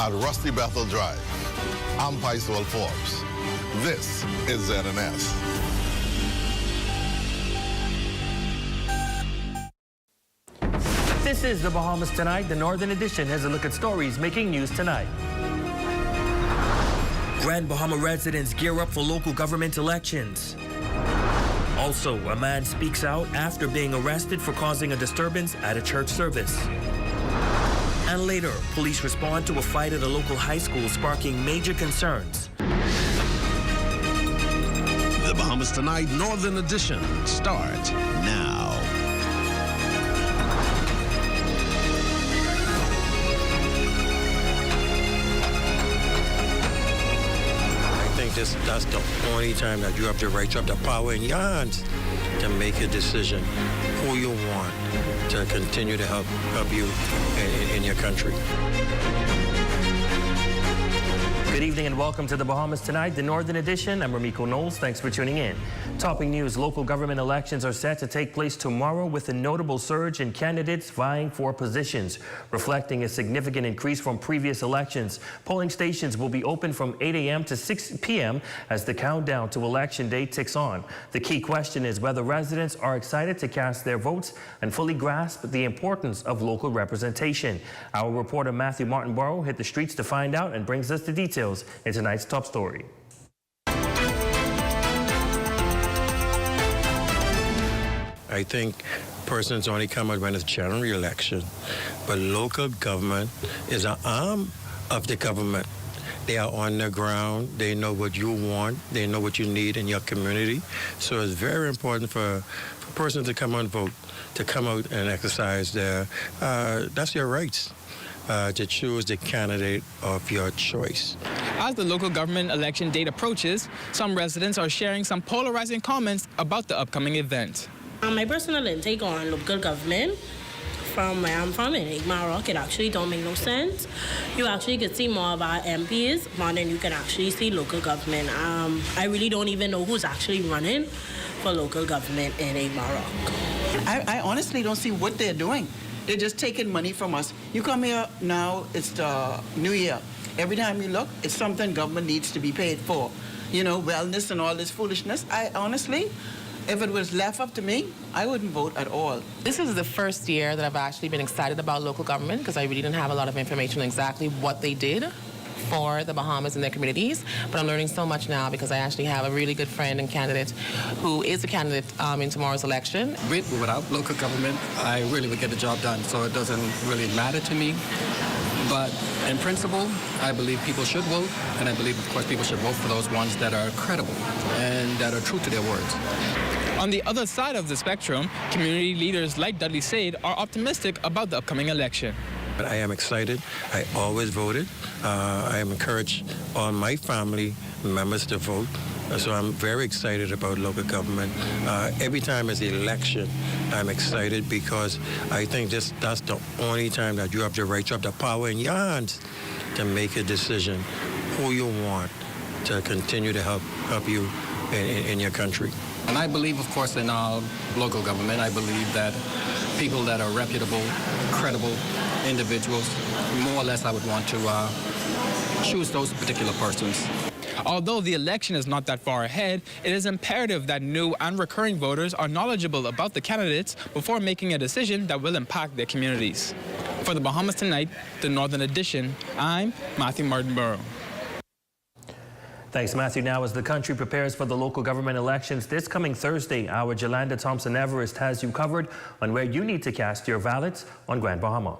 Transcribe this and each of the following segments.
at Rusty Bethel Drive. I'm Paiswell Forbes. This is ZNS. This is the Bahamas Tonight. The Northern Edition has a look at stories making news tonight. Grand Bahama residents gear up for local government elections. Also, a man speaks out after being arrested for causing a disturbance at a church service. And later, police respond to a fight at a local high school, sparking major concerns. The Bahamas Tonight Northern Edition starts now. That's the only time that you have the right, you have the power in your hands to make a decision who you want to continue to help you in your country. Good evening and welcome to the Bahamas Tonight, the Northern Edition. I'm Ramiko Knowles. Thanks for tuning in. Topping news, local government elections are set to take place tomorrow with a notable surge in candidates vying for positions, reflecting a significant increase from previous elections. Polling stations will be open from 8 a.m. to 6 p.m. as the countdown to election day ticks on. The key question is whether residents are excited to cast their votes and fully grasp the importance of local representation. Our reporter Matthew Martinborough hit the streets to find out and brings us the details in tonight's top story. I think persons only come out when it's general election, but local government is an arm of the government. They are on the ground, they know what you want, they know what you need in your community. So it's very important for persons to come out and vote, to come out and exercise that's your rights. To choose the candidate of your choice. As the local government election date approaches, some residents are sharing some polarizing comments about the upcoming event. My personal intake on local government from where I'm from in Maroc, it actually don't make no sense. You actually could see more of our MPs more than you can actually see local government. I really don't even know who's actually running for local government in Maroc. I honestly don't see what they're doing. They're just taking money from us. You come here now, it's the New Year. Every time you look, it's something government needs to be paid for. You know, wellness and all this foolishness. I honestly, if it was left up to me, I wouldn't vote at all. This is the first year that I've actually been excited about local government because I really didn't have a lot of information on exactly what they did for the Bahamas and their communities, but I'm learning so much now because I actually have a really good friend and candidate who is a candidate in tomorrow's election. With or without local government, I really would get the job done, so it doesn't really matter to me. But in principle, I believe people should vote, and I believe, of course, people should vote for those ones that are credible and that are true to their words. On the other side of the spectrum, community leaders like Dudley Said are optimistic about the upcoming election. I am excited. I always voted. I am encouraged all my family members to vote. So I'm very excited about local government. Every time it's election, I'm excited because I think that's the only time that you have the right, you have the power in your hands to make a decision who you want to continue to help you in your country. And I believe, of course, in local government. I believe that people that are reputable, credible individuals, more or less I would want to choose those particular persons. Although the election is not that far ahead, it is imperative that new and recurring voters are knowledgeable about the candidates before making a decision that will impact their communities. For the Bahamas Tonight, the Northern Edition, I'm Matthew Martinborough. Thanks, Matthew. Now, as the country prepares for the local government elections this coming Thursday, our Jolanda Thompson-Everest has you covered on where you need to cast your ballots on Grand Bahama.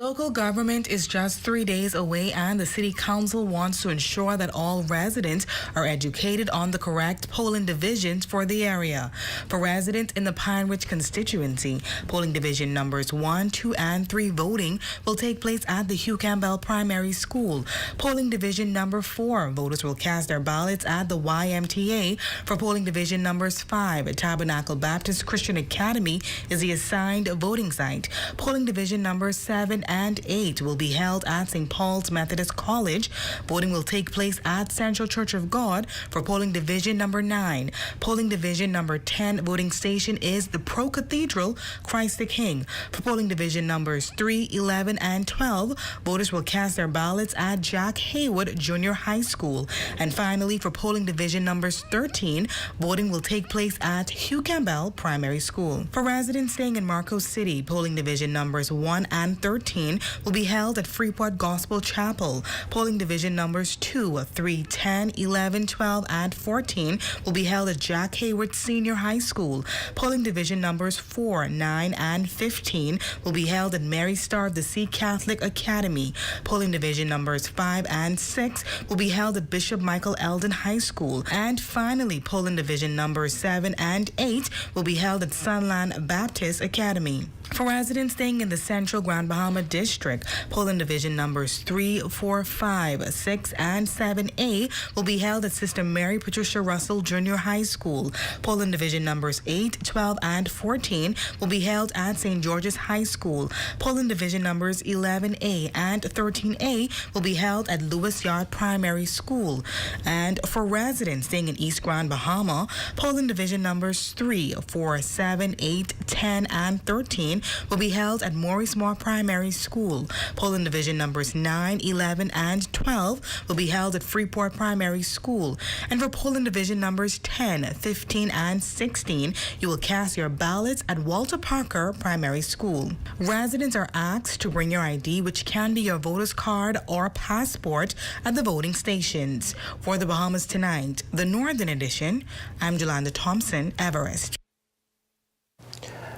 Local government is just 3 days away, and the City Council wants to ensure that all residents are educated on the correct polling divisions for the area. For residents in the Pine Ridge constituency, polling division numbers 1, 2, and 3 voting will take place at the Hugh Campbell Primary School. Polling division number 4, voters will cast their ballots at the YMTA. For polling division numbers 5, Tabernacle Baptist Christian Academy is the assigned voting site. Polling division numbers 7 and 8 will be held at St. Paul's Methodist College. Voting will take place at Central Church of God for polling division number 9. Polling division number 10 voting station is the Pro Cathedral Christ the King. For polling division numbers 3, 11, and 12, voters will cast their ballots at Jack Haywood Junior High School. And finally, for polling division numbers 13, voting will take place at Hugh Campbell Primary School. For residents staying in Marcos City, polling division numbers 1 and 13 will be held at Freeport Gospel Chapel. Polling division numbers 2, 3, 10, 11, 12, and 14 will be held at Jack Hayward Senior High School. Polling division numbers 4, 9, and 15 will be held at Mary Star of the Sea Catholic Academy. Polling division numbers 5 and 6 will be held at Bishop Michael Eldon High School. And finally, polling division numbers 7 and 8 will be held at Sunland Baptist Academy. For residents staying in the Central Grand Bahama District, polling division numbers 3, 4, 5, 6, and 7A will be held at Sister Mary Patricia Russell Junior High School. Polling division numbers 8, 12, and 14 will be held at St. George's High School. Polling division numbers 11A and 13A will be held at Lewis Yard Primary School. And for residents staying in East Grand Bahama, polling division numbers 3, 4, 7, 8, 10, and 13 will be held at Maurice Moore Primary School. Polling division numbers 9, 11, and 12 will be held at Freeport Primary School. And for polling division numbers 10, 15, and 16, you will cast your ballots at Walter Parker Primary School. Residents are asked to bring your ID, which can be your voter's card or passport, at the voting stations. For the Bahamas Tonight, the Northern Edition, I'm Jolanda Thompson, Everest.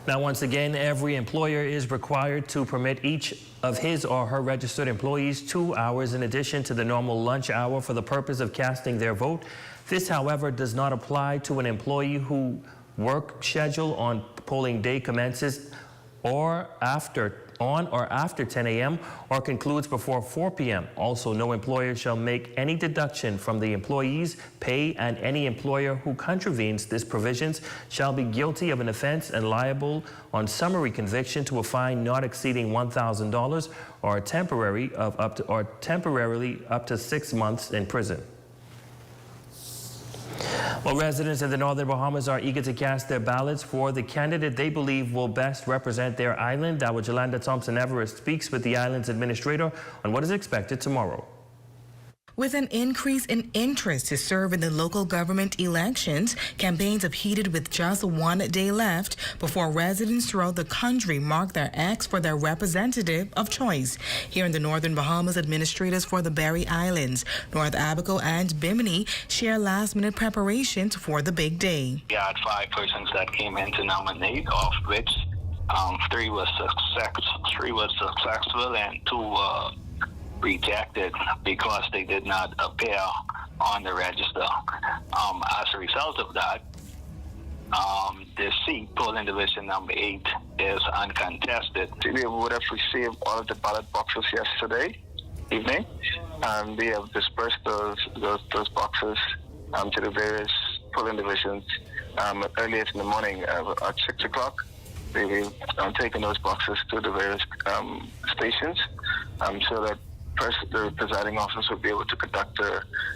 Now, once again, every employer is required to permit each of his or her registered employees 2 hours in addition to the normal lunch hour for the purpose of casting their vote. This, however, does not apply to an employee whose work schedule on polling day commences on or after 10 a.m. or concludes before 4 p.m. Also, no employer shall make any deduction from the employee's pay, and any employer who contravenes these provisions shall be guilty of an offense and liable on summary conviction to a fine not exceeding $1,000 or temporarily up to 6 months in prison. Well, residents in the Northern Bahamas are eager to cast their ballots for the candidate they believe will best represent their island. Our Jolanda Thompson Everest speaks with the island's administrator on what is expected tomorrow. With an increase in interest to serve in the local government elections, campaigns have heated with just 1 day left before residents throughout the country mark their X for their representative of choice. Here in the Northern Bahamas, administrators for the Berry Islands, North Abaco, and Bimini share last-minute preparations for the big day. We had 5 persons that came in to nominate, of which 3 was successful and 2 rejected because they did not appear on the register. As a result of that, the seat, polling division number 8, is uncontested. We would have received all of the ballot boxes yesterday evening, and we have dispersed those boxes to the various polling divisions earlier in the morning at 6 o'clock. We've taken those boxes to the various stations so that the presiding officers will be able to conduct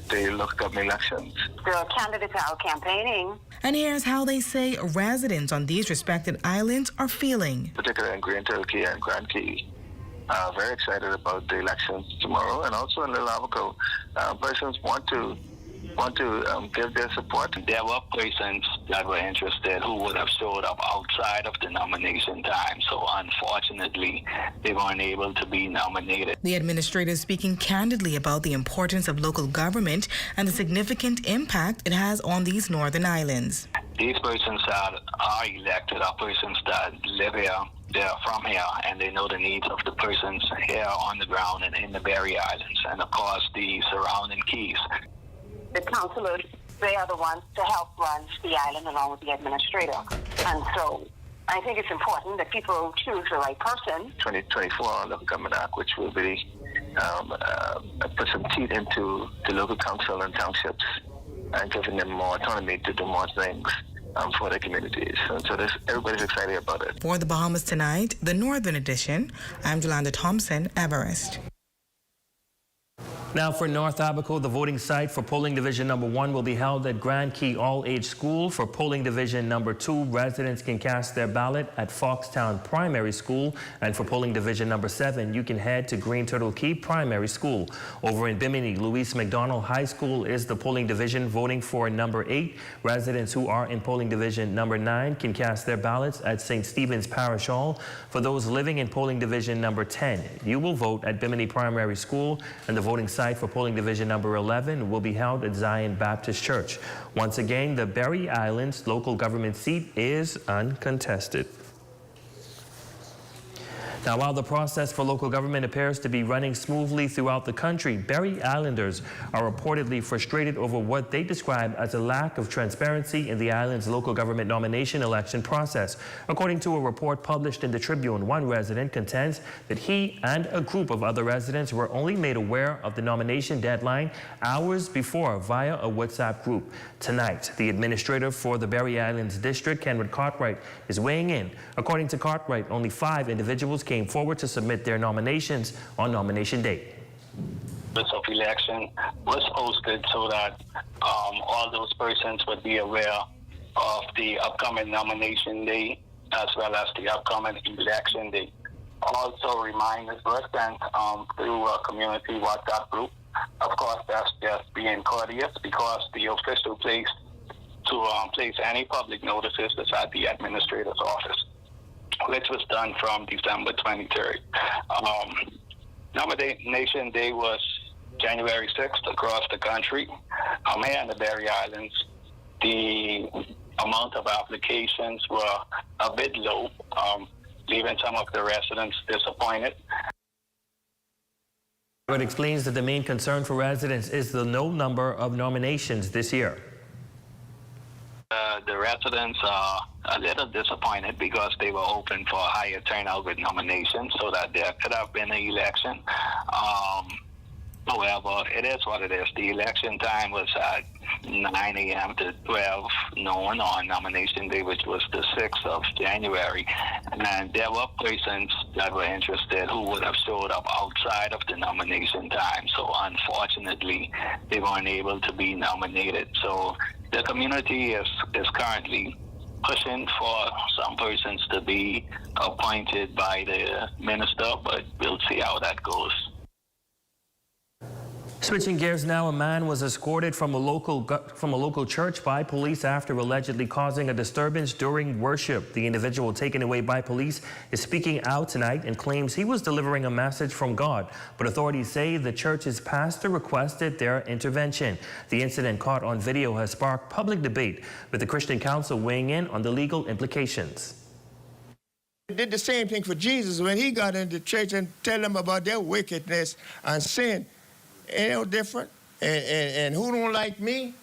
the local government elections. The candidates are out campaigning. And here's how they say residents on these respected islands are feeling. Particularly in Green Turkey and Grand Key. Very excited about the elections tomorrow, and also in Little Abaco. Persons want to give their support. There were persons that were interested who would have showed up outside of the nomination time, so unfortunately they weren't able to be nominated. The administrator is speaking candidly about the importance of local government and the significant impact it has on these northern islands. These persons that are elected are persons that live here, they're from here, and they know the needs of the persons here on the ground and in the Berry Islands, and of course the surrounding keys. The councillors, they are the ones to help run the island along with the administrator. And so I think it's important that people choose the right person. 2024 Local Government Act, which will be put some teeth into the local council and townships and giving them more autonomy to do more things for the communities. And so everybody's excited about it. For the Bahamas Tonight, the Northern Edition, I'm Jolanda Thompson, Everest. Now for North Abaco, the voting site for polling division number 1 will be held at Grand Key All-Age School. For polling division number 2, residents can cast their ballot at Foxtown Primary School. And for polling division number 7, you can head to Green Turtle Key Primary School. Over in Bimini, Louise McDonald High School is the polling division voting for number 8. Residents who are in polling division number 9 can cast their ballots at St. Stephen's Parish Hall. For those living in polling division number 10, you will vote at Bimini Primary School, and the voting site for polling division number 11 will be held at Zion Baptist Church. Once again, the Berry Islands local government seat is uncontested. Now, while the process for local government appears to be running smoothly throughout the country, Berry Islanders are reportedly frustrated over what they describe as a lack of transparency in the island's local government nomination election process. According to a report published in the Tribune, one resident contends that he and a group of other residents were only made aware of the nomination deadline hours before via a WhatsApp group. Tonight, the administrator for the Berry Islands District, Kenwood Cartwright, is weighing in. According to Cartwright, only 5 individuals came forward to submit their nominations on nomination day. The election was posted so that all those persons would be aware of the upcoming nomination day as well as the upcoming election day. Also, reminders were sent through a community WhatsApp group. Of course, that's just being courteous because the official place to place any public notices is at the administrator's office, which was done from December 23rd. Nomination day was January 6th across the country. Here in the Berry Islands, the amount of applications were a bit low, leaving some of the residents disappointed. It explains that the main concern for residents is the low number of nominations this year. The residents are a little disappointed because they were hoping for a higher turnout with nominations so that there could have been an election. However, it is what it is. The election time was at 9 a.m. to 12 noon on nomination day, which was the 6th of January. And there were persons that were interested who would have showed up outside of the nomination time. So unfortunately, they weren't able to be nominated. So the community is currently pushing for some persons to be appointed by the minister, but we'll see how that goes. Switching gears now, a man was escorted from a local church by police after allegedly causing a disturbance during worship. The individual taken away by police is speaking out tonight and claims he was delivering a message from God, but authorities say the church's pastor requested their intervention. The incident caught on video has sparked public debate, with the Christian Council weighing in on the legal implications. They did the same thing for Jesus when he got into church and tell them about their wickedness and sin. Ain't no different. And who don't like me,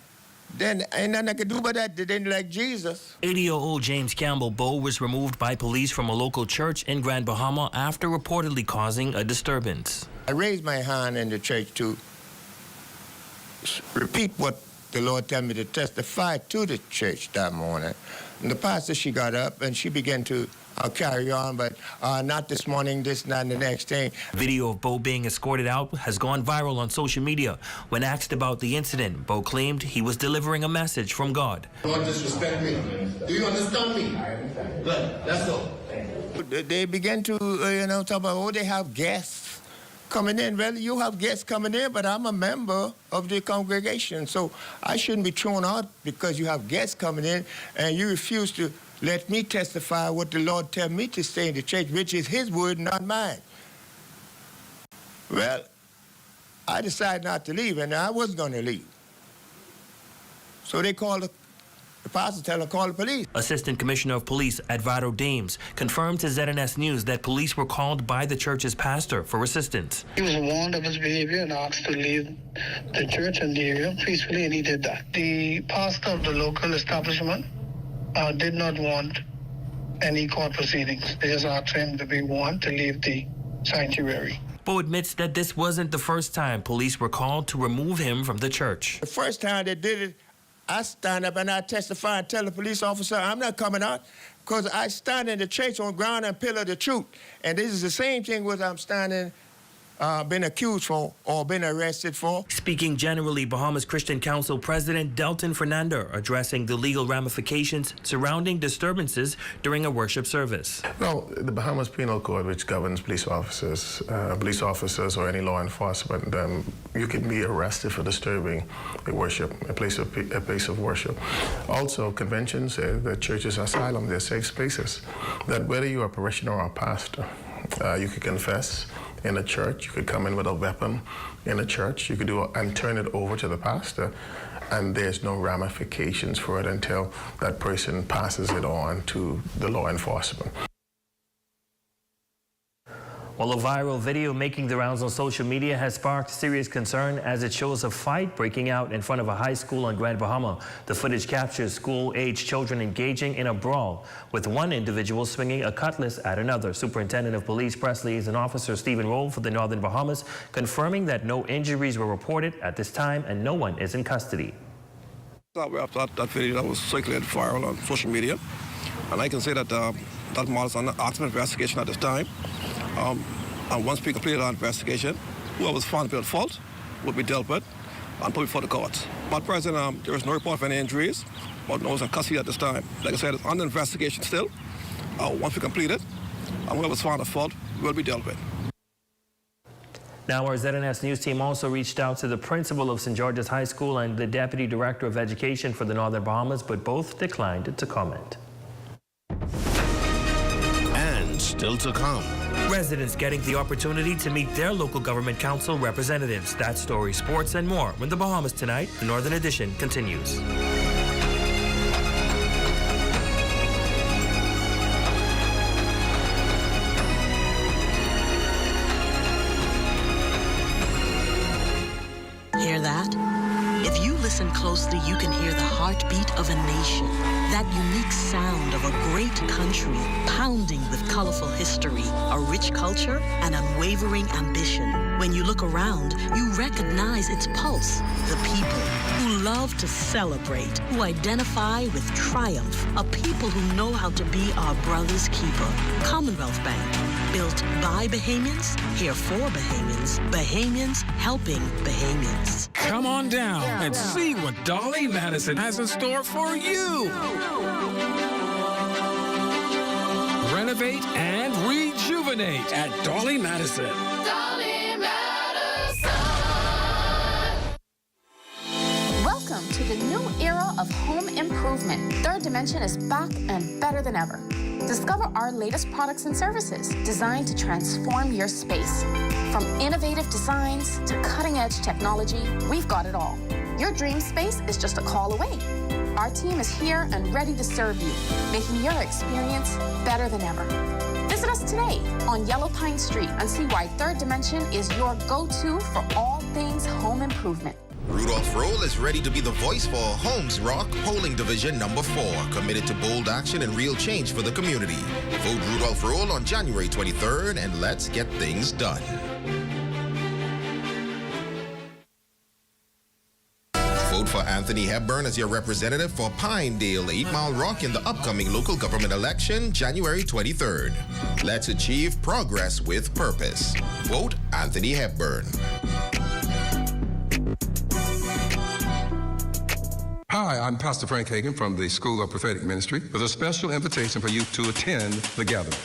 then ain't nothing I can do about that. They didn't like Jesus. 80-year-old James Campbell Bowe was removed by police from a local church in Grand Bahama after reportedly causing a disturbance. I raised my hand in the church to repeat what the Lord told me to testify to the church that morning. And the pastor, she got up and she began to carry on, but not this morning, this, not the next thing. Video of Bo being escorted out has gone viral on social media. When asked about the incident, Bo claimed he was delivering a message from God. Don't disrespect me. Do you understand me? Good. Let's go. They began to, talk about, oh, they have guests coming in. Well, you have guests coming in, but I'm a member of the congregation, so I shouldn't be thrown out because you have guests coming in and you refuse to let me testify what the Lord tell me to say in the church, which is his word, not mine. Well, I decided not to leave, and I was going to leave. So they called the pastor, tell them to call the police. Assistant Commissioner of Police Edvardo Dames confirmed to ZNS News that police were called by the church's pastor for assistance. He was warned of his behavior and asked to leave the church and the area peacefully, and he did that. The pastor of the local establishment did not want any court proceedings. They just asked him to be warned to leave the sanctuary. Bo admits that this wasn't the first time police were called to remove him from the church. The first time they did it, I stand up and I testify and tell the police officer I'm not coming out because I stand in the church on ground and pillar the truth. And this is the same thing what I'm standing been accused for or been arrested for. Speaking generally, Bahamas Christian Council President Delton Fernando addressing the legal ramifications surrounding disturbances during a worship service. Well, the Bahamas Penal Code, which governs police officers or any law enforcement, you can be arrested for disturbing a place of worship. Also, conventions say that churches are asylum, they're safe spaces. That whether you're a parishioner or a pastor, you could confess in a church, you could come in with a weapon in a church, you could do and turn it over to the pastor, and there's no ramifications for it until that person passes it on to the law enforcement. Well, a viral video making the rounds on social media has sparked serious concern as it shows a fight breaking out in front of a high school on Grand Bahama. The footage captures school-age children engaging in a brawl, with one individual swinging a cutlass at another. Superintendent of Police Press Liaison Officer Stephen Roll for the Northern Bahamas confirming that no injuries were reported at this time and no one is in custody. After that video that was circulated viral on social media, and I can say that that matter is under active investigation at this time. And once we complete our investigation, whoever was found to be at fault will be dealt with and put before the courts. But at present, there is no report of any injuries, but no one's in custody at this time. Like I said, it's under investigation still. Once we complete it, and whoever was found at fault will be dealt with. Now, our ZNS News team also reached out to the principal of St. George's High School and the Deputy Director of Education for the Northern Bahamas, but both declined to comment. And still to come. Residents getting the opportunity to meet their local government council representatives. That story, sports, and more when the Bahamas Tonight, the Northern Edition, continues. Hear that? If you listen closely, you can hear the heartbeat of a nation. That unique sound of a great country pounding with colorful history, a rich culture, and unwavering ambition. When you look around, you recognize its pulse. The people who love to celebrate, who identify with triumph, a people who know how to be our brother's keeper. Commonwealth Bank, built by Bahamians, here for Bahamians, Bahamians helping Bahamians. Come on down and see what Dolly Madison has in store for you. Renovate and rejuvenate at Dolly Madison. Dolly Madison. Welcome to the new era of home improvement. Third Dimension is back and better than ever. Discover our latest products and services designed to transform your space. From innovative designs to cutting-edge technology, we've got it all. Your dream space is just a call away. Our team is here and ready to serve you, making your experience better than ever. Visit us today on Yellow Pine Street and see why Third Dimension is your go-to for all things home improvement. Rudolph Roll is ready to be the voice for Holmes Rock Polling Division number 4, committed to bold action and real change for the community. Vote Rudolph Roll on January 23rd and let's get things done. Vote for Anthony Hepburn as your representative for Pinedale 8 Mile Rock in the upcoming local government election, January 23rd. Let's achieve progress with purpose. Vote Anthony Hepburn. Hi, I'm Pastor Frank Hagan from the School of Prophetic Ministry with a special invitation for you to attend the gathering.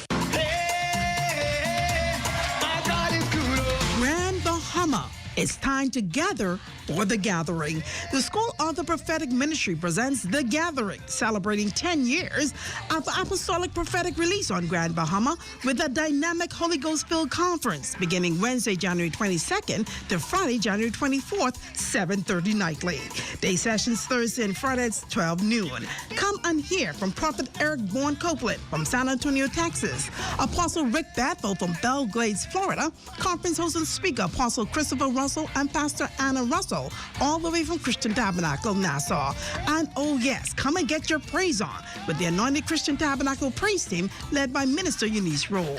Grand Bahama. It's time to gather for the gathering. The School of the Prophetic Ministry presents The Gathering, celebrating 10 years of apostolic prophetic release on Grand Bahama with a dynamic Holy Ghost-filled conference beginning Wednesday, January 22nd to Friday, January 24th, 7:30 nightly. Day sessions Thursday and Friday at 12 noon. Come and hear from Prophet Eric Bourne Copeland from San Antonio, Texas, Apostle Rick Bethel from Belle Glades, Florida, conference host and speaker Apostle Christopher Russell Russell and Pastor Anna Russell, all the way from Christian Tabernacle, Nassau. And oh yes, come and get your praise on with the Anointed Christian Tabernacle praise team led by Minister Eunice Roll.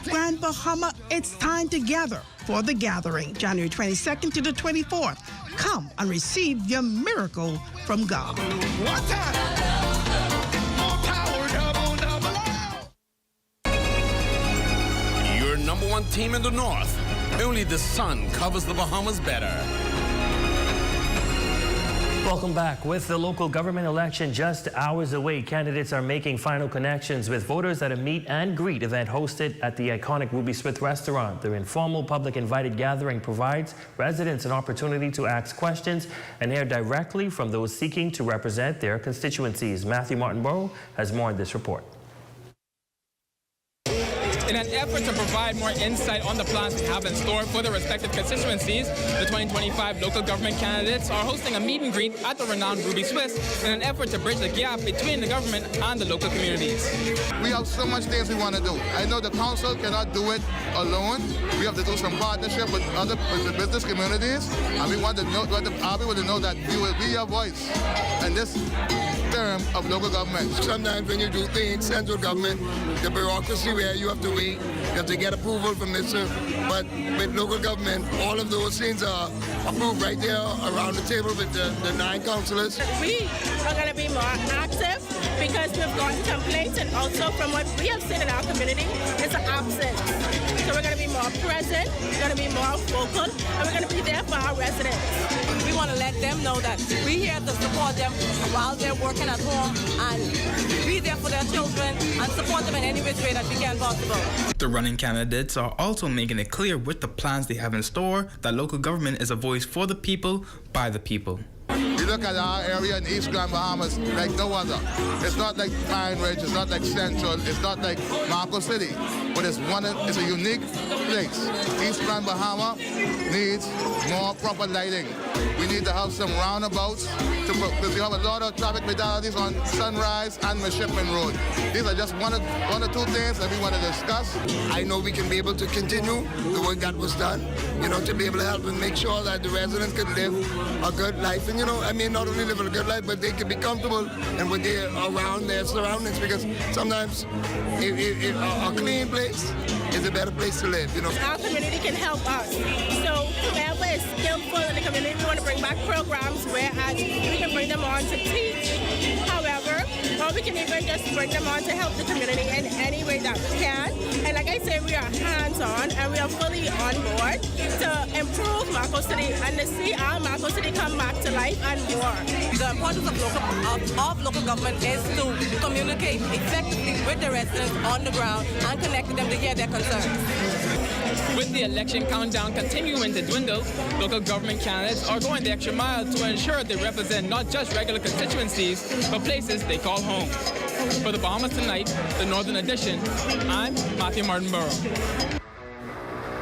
Grand Bahama, it's time to gather for the gathering, January 22nd to the 24th. Come and receive your miracle from God. One time. Your number one team in the North. Only the sun covers the Bahamas better. Welcome back. With the local government election just hours away, candidates are making final connections with voters at a meet and greet event hosted at the iconic Ruby Smith restaurant. Their informal public invited gathering provides residents an opportunity to ask questions and hear directly from those seeking to represent their constituencies. Matthew Martinborough has more in this report. In an effort to provide more insight on the plans they have in store for their respective constituencies, the 2025 local government candidates are hosting a meet and greet at the renowned Ruby Swiss in an effort to bridge the gap between the government and the local communities. We have so much things we want to do. I know the council cannot do it alone. We have to do some partnership with the business communities, and we want the people to know that we will be your voice in this term of local government. Sometimes when you do things, central government, the bureaucracy where you have to wait, you have to get approval from this, but with local government, all of those things are approved right there around the table with the 9 councillors. We are going to be more active because we've gotten complaints, and also from what we have seen in our community, it's an absence. So we're going to be more present, we're going to be more vocal, and we're going to be there for our residents. We want to let them know that we're here to support them while they're working at home and be there for their children and support them in any which way that we can possible. The running candidates are also making it clear with the plans they have in store that local government is a voice for the people, by the people. We look at our area in East Grand Bahamas like no other. It's not like Pine Ridge, it's not like Central, it's not like Marco City, but it's a unique place. East Grand Bahama needs more proper lighting. We need to have some roundabouts because we have a lot of traffic fatalities on Sunrise and Midshipman Road. These are just one or two things that we want to discuss. I know we can be able to continue the work that was done, to be able to help and make sure that the residents can live a good life. And, not only live a good life, but they can be comfortable and when they're around their surroundings, because sometimes a clean place is a better place to live, Our community can help us. So whoever is skillful in the community, we want to bring back programs whereas we can bring them on to teach. However, or we can even just bring them on to help the community in any way that we can. And like I say, we are hands-on and we are fully on board to improve Marco City and to see our Marco City come back to life and more. The importance of local government is to communicate effectively with the residents on the ground and connect with them to hear their concerns. With the election countdown continuing to dwindle, local government candidates are going the extra mile to ensure they represent not just regular constituencies, but places they call home. For the Bahamas Tonight, the Northern Edition, I'm Matthew Martinborough.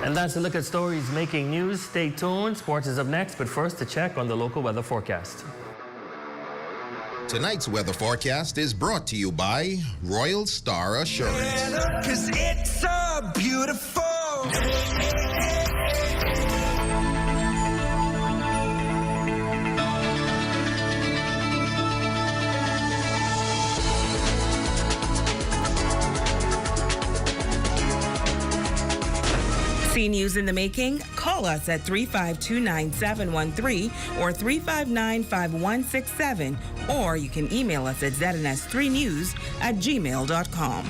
And that's a look at stories making news. Stay tuned. Sports is up next, but first a check on the local weather forecast. Tonight's weather forecast is brought to you by Royal Star Assurance. 'Cause it's so beautiful. See news in the making? Call us at 352-9713 or 359-5167, or you can email us at zns3news@gmail.com.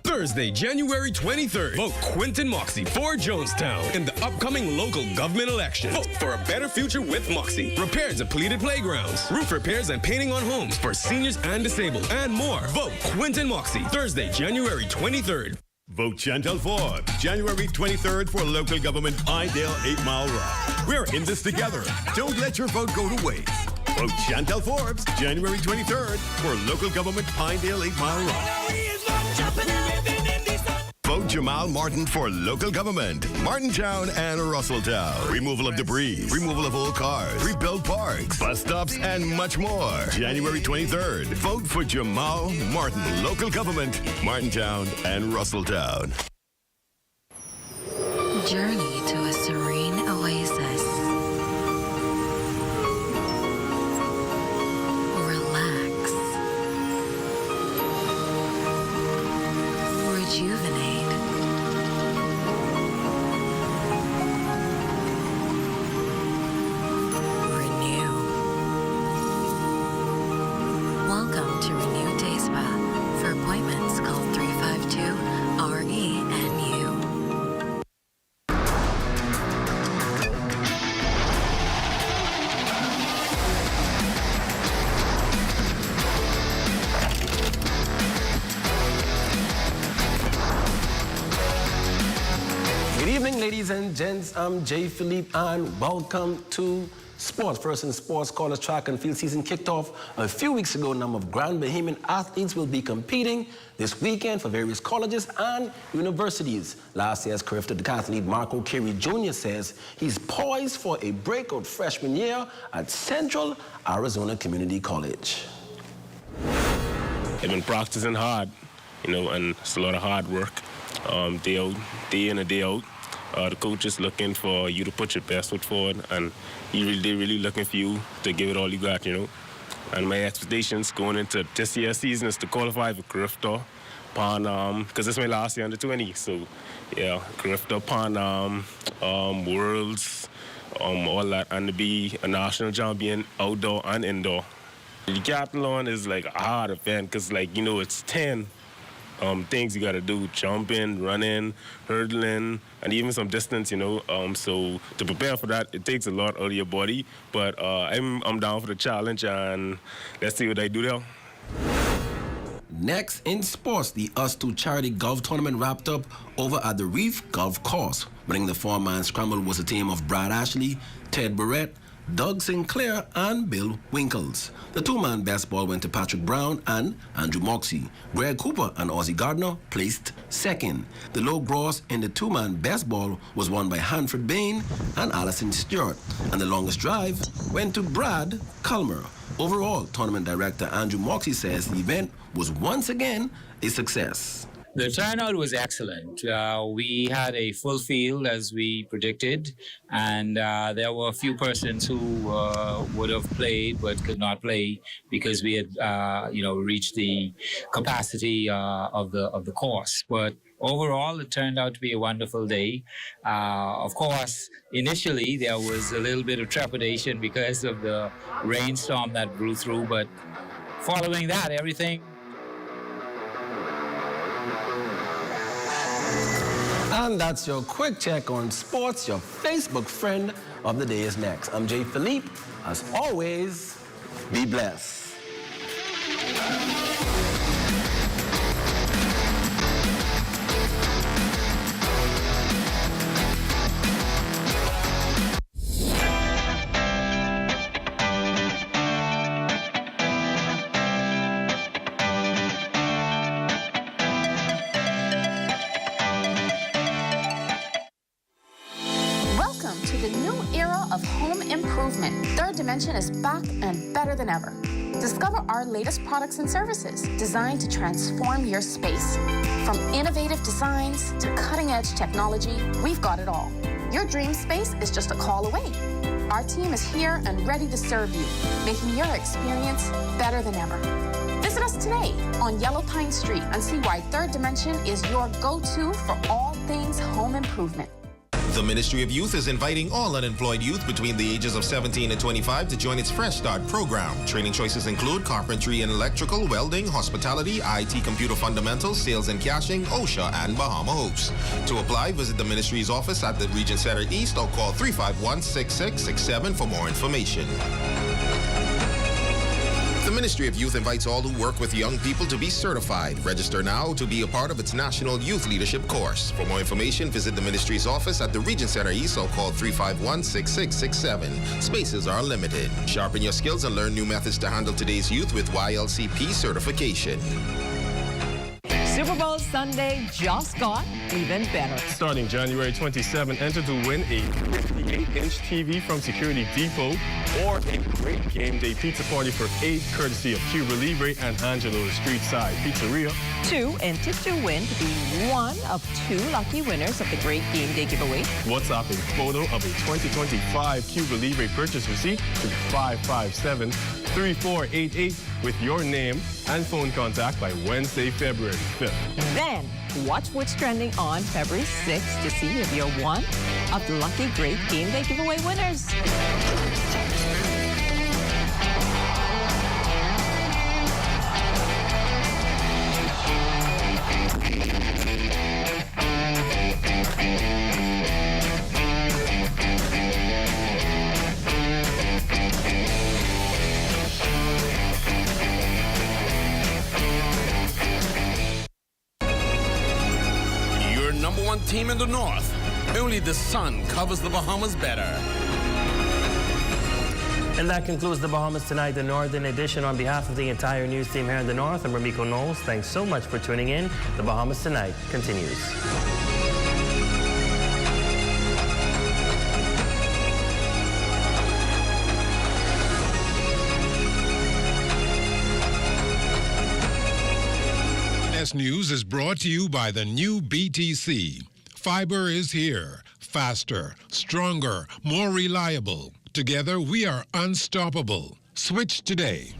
Thursday, January 23rd, vote Quentin Moxie for Jonestown in the upcoming local government election. Vote for a better future with Moxie. Repairs of pleated playgrounds, roof repairs and painting on homes for seniors and disabled, and more. Vote Quentin Moxie, Thursday, January 23rd. Vote Chantal Forbes, January 23rd for local government Pinedale 8 Mile Rock. We're in this together. Don't let your vote go to waste. Vote Chantal Forbes, January 23rd for local government Pinedale 8 Mile Rock. Vote Jamal Martin for local government, Martintown and Russelltown. Removal of debris, removal of old cars, rebuild parks, bus stops, and much more. January 23rd. Vote for Jamal Martin, local government, Martintown and Russelltown. Journey to a serene oasis Good evening, ladies and gents. I'm Jay Philippe, and welcome to Sports. First in sports, college track and field season kicked off a few weeks ago. A number of Grand Bahamian athletes will be competing this weekend for various colleges and universities. Last year's career decathlete Marco Carey Jr. says he's poised for a breakout freshman year at Central Arizona Community College. I've been practicing hard, and it's a lot of hard work, day in and day out. The coach is looking for you to put your best foot forward, and they're really looking for you to give it all you got, And my expectations going into this year's season is to qualify for Grifter, because this is my last year under 20. So, yeah, Grifter, Worlds, all that, and to be a national champion outdoor and indoor. The decathlon is like a hard event because, it's 10 things you got to do: jumping, running, hurdling, and even some distance, So to prepare for that, it takes a lot out of your body. But I'm down for the challenge, and let's see what I do there. Next in sports, the US2 charity golf tournament wrapped up over at the Reef Golf Course. Winning the four-man scramble was a team of Brad Ashley, Ted Barrett, Doug Sinclair, and Bill Winkles. The two-man best ball went to Patrick Brown and Andrew Moxie. Greg Cooper and Ozzie Gardner placed second. The low gross in the two-man best ball was won by Hanford Bain and Allison Stewart. And the longest drive went to Brad Culmer. Overall, tournament director Andrew Moxie says the event was once again a success. The turnout was excellent. We had a full field as we predicted, and there were a few persons who would have played but could not play because we had, reached the capacity of the course. But overall, it turned out to be a wonderful day. Of course, initially there was a little bit of trepidation because of the rainstorm that blew through, but following that, everything. And that's your quick check on sports. Your Facebook friend of the day is next. I'm Jay Philippe. As always, be blessed. Third Dimension is back and better than ever. Discover our latest products and services designed to transform your space. From innovative designs to cutting-edge technology, we've got it all. Your dream space is just a call away. Our team is here and ready to serve you, making your experience better than ever. Visit us today on Yellow Pine Street and see why Third Dimension is your go-to for all things home improvement. The Ministry of Youth is inviting all unemployed youth between the ages of 17 and 25 to join its Fresh Start program. Training choices include carpentry and electrical, welding, hospitality, IT computer fundamentals, sales and cashing, OSHA, and Bahama Hoops. To apply, visit the Ministry's office at the Regent Center East or call 351-6667 for more information. The Ministry of Youth invites all who work with young people to be certified. Register now to be a part of its National Youth Leadership course. For more information, visit the Ministry's office at the Regent Center East or call 351-6667. Spaces are limited. Sharpen your skills and learn new methods to handle today's youth with YLCP certification. Super Bowl Sunday just got even better. Starting January 27, enter to win a 58-inch TV from Security Depot or a great game day pizza party for 8 courtesy of Cuba Libre and Angelo's Street Side Pizzeria. 2, enter to win to be one of 2 lucky winners of the Great Game Day giveaway. WhatsApp a photo of a 2025 Cuba Libre purchase receipt to 557-3488 with your name and phone contact by Wednesday, February 5th. Then, watch what's trending on February 6th to see if you're one of the lucky Great Game Day giveaway winners. Team in the North, Only the sun covers the Bahamas better. And that concludes the Bahamas Tonight, the Northern Edition. On behalf of the entire news team here in the North, I'm Ramiko Knowles. Thanks so much for tuning in. The Bahamas Tonight continues. News is brought to you by the new BTC. Fiber is here. Faster, stronger, more reliable. Together, we are unstoppable. Switch today.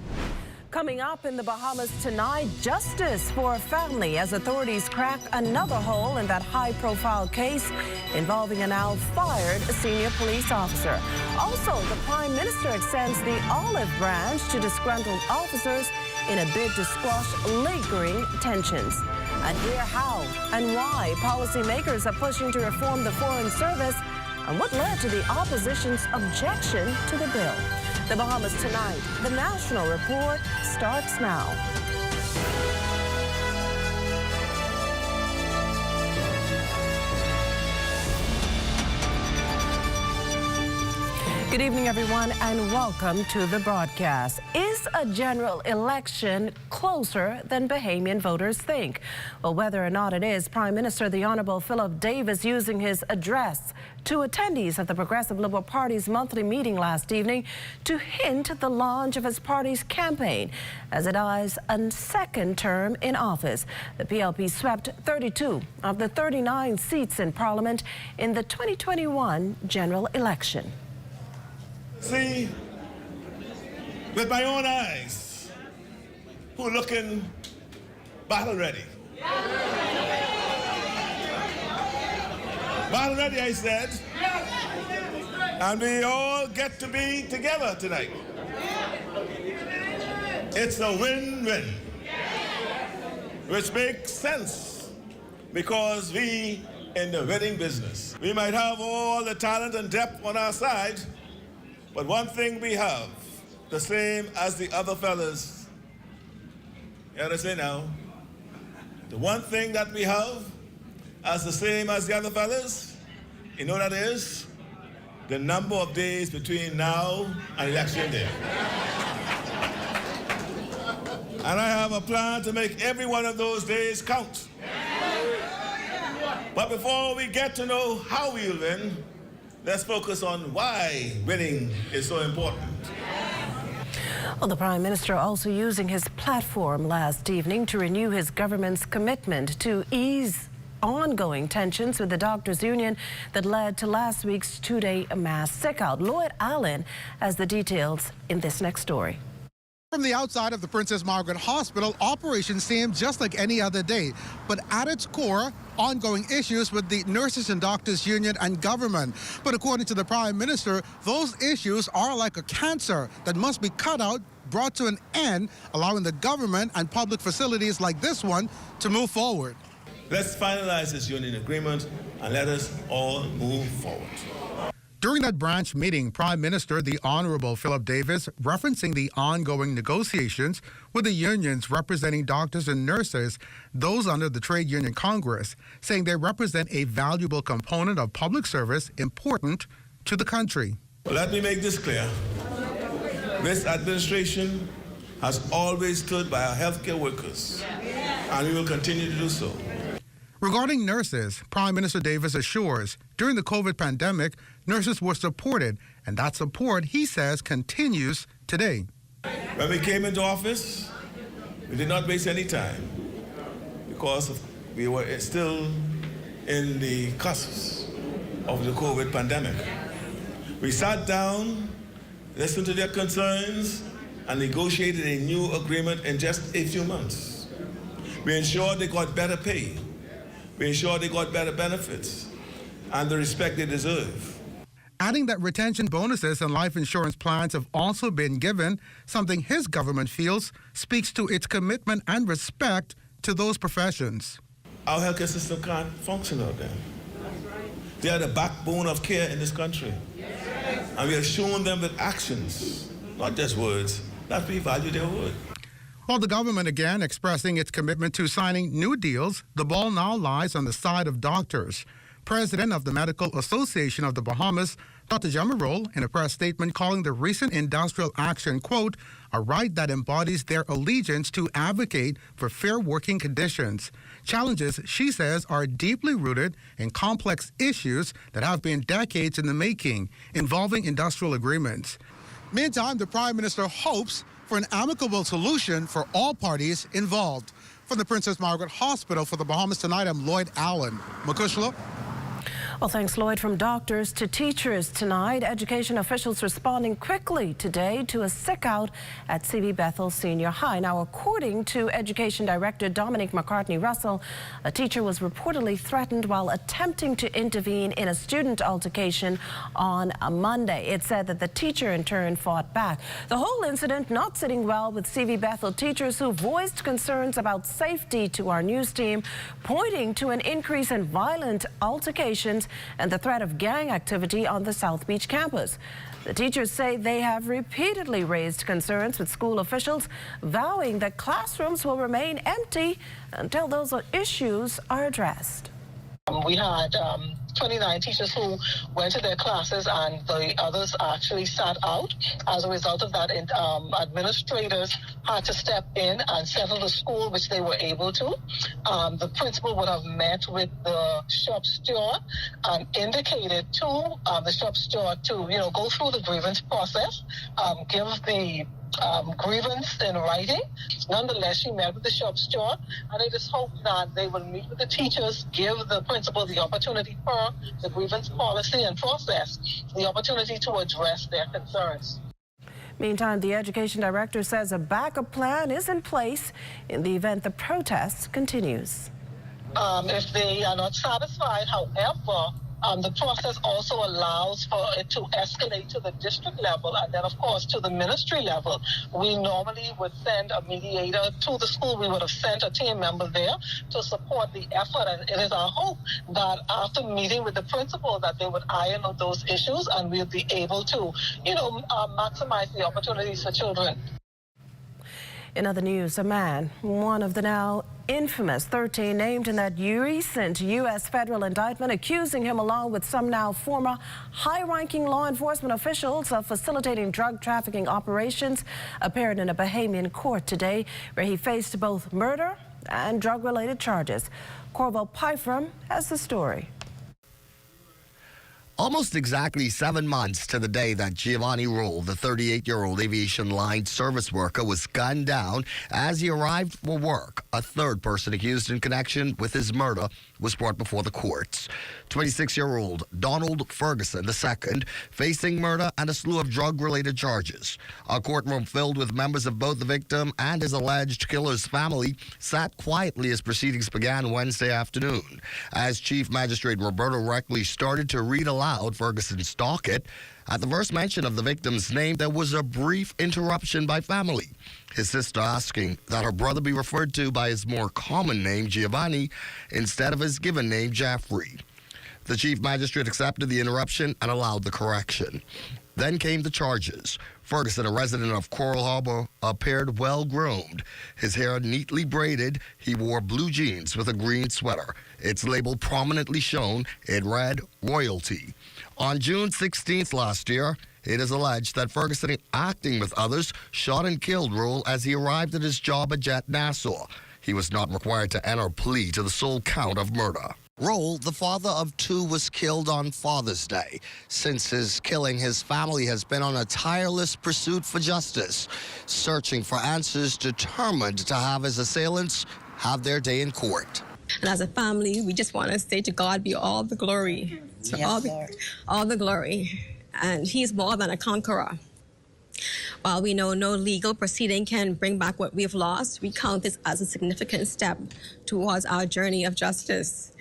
Coming up in the Bahamas tonight, justice for Farley as authorities crack another hole in that high-profile case involving a now-fired senior police officer. Also, the Prime Minister extends the olive branch to disgruntled officers in a bid to squash lingering tensions. And hear how and why policymakers are pushing to reform the Foreign Service and what led to the opposition's objection to the bill. The Bahamas Tonight, the National Report, starts now. Good evening, everyone, and welcome to the broadcast. Is a general election closer than Bahamian voters think? Well, whether or not it is, Prime Minister the Honorable Philip Davis, using his address to attendees of the Progressive Liberal Party's monthly meeting last evening to hint at the launch of his party's campaign as it eyes a second term in office. The PLP swept 32 of the 39 seats in Parliament in the 2021 general election. See, with my own eyes, who looking battle ready. Battle ready, I said. And we all get to be together tonight. It's a win-win, which makes sense because we in the winning business. We might have all the talent and depth on our side, but one thing we have, the same as the other fellas. You understand now? The one thing that we have as the same as the other fellas, you know what that is? The number of days between now and election day. And I have a plan to make every one of those days count. But before we get to know how we'll win, let's focus on why winning is so important. Well, the Prime Minister also using his platform last evening to renew his government's commitment to ease ongoing tensions with the doctors' union that led to last week's two-day mass sick-out. Lloyd Allen has the details in this next story. From the outside of the Princess Margaret Hospital, operations seem just like any other day. But at its core, ongoing issues with the Nurses and Doctors Union and government. But according to the Prime Minister, those issues are like a cancer that must be cut out, brought to an end, allowing the government and public facilities like this one to move forward. Let's finalize this union agreement and let us all move forward. During that branch meeting, Prime Minister the Honorable Philip Davis, referencing the ongoing negotiations with the unions representing doctors and nurses, those under the Trade Union Congress, saying they represent a valuable component of public service important to the country. Well, let me make this clear. This administration has always stood by our healthcare workers, and we will continue to do so. Regarding nurses, Prime Minister Davis assures during the COVID pandemic, nurses were supported, and that support, he says, continues today. When we came into office, we did not waste any time because we were still in the cusp of the COVID pandemic. We sat down, listened to their concerns, and negotiated a new agreement in just a few months. We ensured they got better pay. We ensure they got better benefits and the respect they deserve. Adding that retention bonuses and life insurance plans have also been given, something his government feels speaks to its commitment and respect to those professions. Our healthcare system can't function without them. They are the backbone of care in this country. And we have shown them with actions, not just words, that we value their word. While the government again expressing its commitment to signing new deals, the ball now lies on the side of doctors. President of the Medical Association of the Bahamas, Dr. Jamarol, in a press statement calling the recent industrial action, quote, a right that embodies their allegiance to advocate for fair working conditions. Challenges, she says, are deeply rooted in complex issues that have been decades in the making, involving industrial agreements. Meantime, the Prime Minister hopes for an amicable solution for all parties involved. From the Princess Margaret Hospital for the Bahamas Tonight, I'm Lloyd Allen. Makushla. Well, thanks, Lloyd. From doctors to teachers tonight, education officials responding quickly today to a sick-out at C.V. Bethel Senior High. Now, according to Education Director Dominic McCartney-Russell, a teacher was reportedly threatened while attempting to intervene in a student altercation on a Monday. It said that the teacher, in turn, fought back. The whole incident not sitting well with C.V. Bethel teachers who voiced concerns about safety to our news team, pointing to an increase in violent altercations and the threat of gang activity on the South Beach campus. The teachers say they have repeatedly raised concerns with school officials, vowing that classrooms will remain empty until those issues are addressed. We had 29 teachers who went to their classes and the others actually sat out. As a result of that, administrators had to step in and settle the school, which they were able to. The principal would have met with the shop steward and indicated to the shop steward to, go through the grievance process, give the grievance in writing. Nonetheless, she met with the shop steward, and I just hope that they will meet with the teachers, give the principal the opportunity per the grievance policy and process, the opportunity to address their concerns. Meantime, the education director says a backup plan is in place in the event the protest continues. If they are not satisfied, however, the process also allows for it to escalate to the district level and then, of course, to the ministry level. We normally would send a mediator to the school. We would have sent a team member there to support the effort. And it is our hope that after meeting with the principal that they would iron out those issues and we'll be able to, maximize the opportunities for children. In other news, a man, one of the now infamous 13 named in that recent U.S. federal indictment, accusing him along with some now former high-ranking law enforcement officials of facilitating drug trafficking operations, appeared in a Bahamian court today where he faced both murder and drug-related charges. Corval Pyfram has the story. Almost exactly 7 months to the day that Giovanni Roll, the 38-year-old aviation line service worker, was gunned down as he arrived for work. A third person accused in connection with his murder was brought before the courts. 26-year-old Donald Ferguson II, facing murder and a slew of drug-related charges. A courtroom filled with members of both the victim and his alleged killer's family sat quietly as proceedings began Wednesday afternoon. As Chief Magistrate Roberto Reckley started to read aloud Ferguson's docket, at the first mention of the victim's name, there was a brief interruption by family. His sister asking that her brother be referred to by his more common name, Giovanni, instead of his given name, Jeffrey. The chief magistrate accepted the interruption and allowed the correction. Then came the charges. Ferguson, a resident of Coral Harbor, appeared well-groomed. His hair neatly braided. He wore blue jeans with a green sweater. Its label prominently shown. It read, Royalty. On June 16th last year, it is alleged that Ferguson, acting with others, shot and killed Roll as he arrived at his job at Jet Nassau. He was not required to enter a plea to the sole count of murder. Roll, the father of two, was killed on Father's Day. Since his killing, his family has been on a tireless pursuit for justice, searching for answers, determined to have his assailants have their day in court. And as a family, we just want to say to God be all the glory. So yes, all the glory. And he's more than a conqueror. While we know no legal proceeding can bring back what we've lost, we count this as a significant step towards our journey of justice.